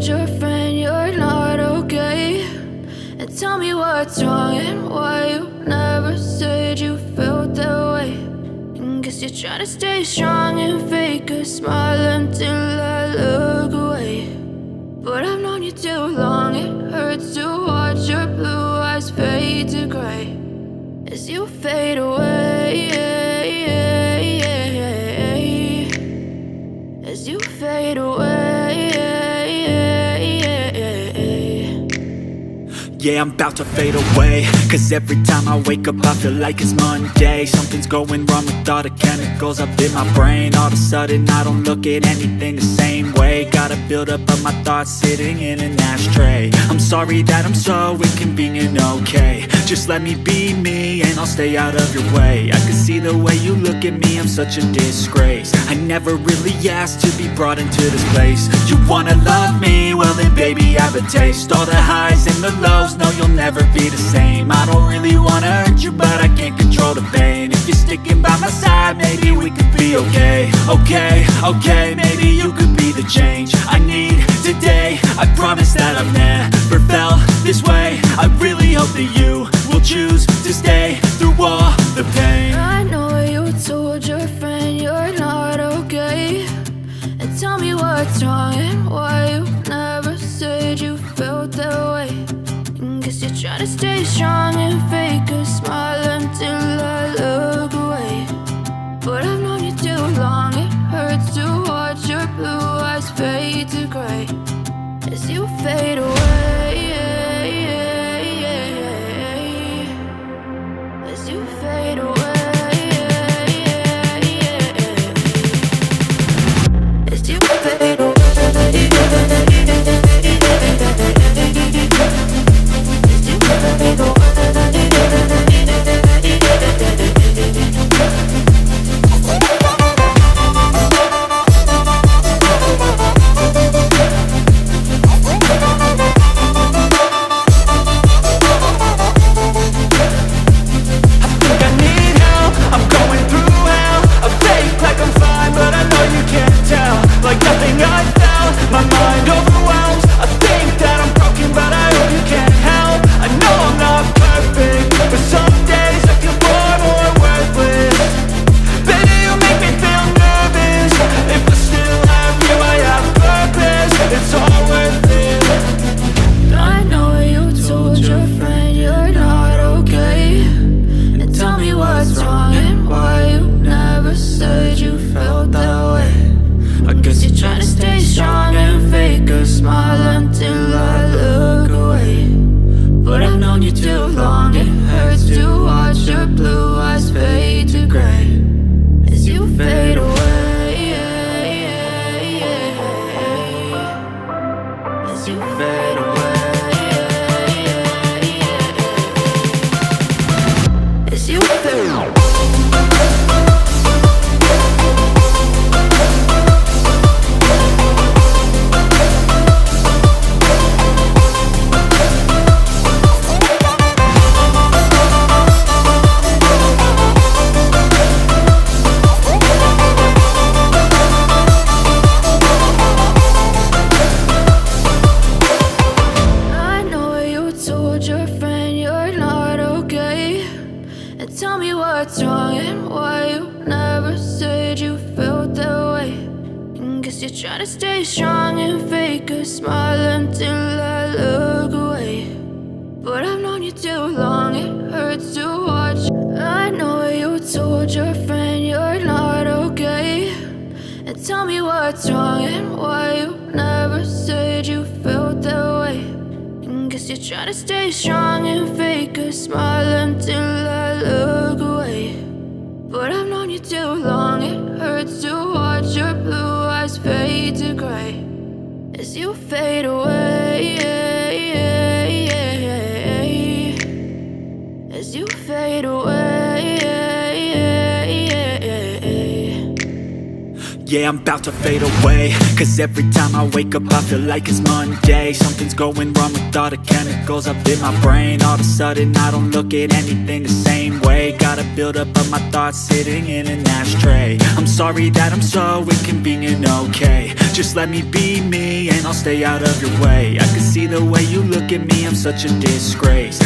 told your friend you're not okay? And tell me what's wrong and why you never said you felt that way. And guess you're trying to stay strong and fake a smile until I look away. But I've known you too long, it hurts to watch your blue eyes fade to gray as you fade away, as you fade away. Yeah, I'm about to fade away, cause every time I wake up I feel like it's Monday. Something's going wrong with all the chemicals up in my brain. All of a sudden I don't look at anything the same way. Got a buildup of my thoughts sitting in an ashtray. I'm sorry that I'm so inconvenient, okay? Just let me be me and I'll stay out of your way. I can see the way you look at me, I'm such a disgrace. I never really asked to be brought into this place. You wanna love me? Well then baby have a taste. All the highs and the lows, no, you'll never be the same. I don't really wanna hurt you, but I can't control the pain. If you're sticking by my side, maybe we could be okay. Okay, maybe you could be the change I need today. I promise that I've never felt this way. I really hope that you will choose to stay through all the pain. I know you told your friend you're not okay. And tell me what's wrong and why you never said you felt that way. Guess you're trying to stay strong and fake a smile until I look away. But I've known you too long, it hurts to watch your blue eyes fade to gray as you fade away, as you fade away, as you fade away. Try to stay strong and fake a smile until I look away. But I've known you too long, it hurts to watch your blue eyes fade to gray as you fade away, as you fade away. Yeah, I'm about to fade away, cause every time I wake up I feel like it's Monday. Something's going wrong with all the chemicals up in my brain. All of a sudden I don't look at anything the same way. Got a buildup of my thoughts sitting in an ashtray. I'm sorry that I'm so inconvenient, okay? Just let me be me and and I'll stay out of your way. I can see the way you look at me, I'm such a disgrace.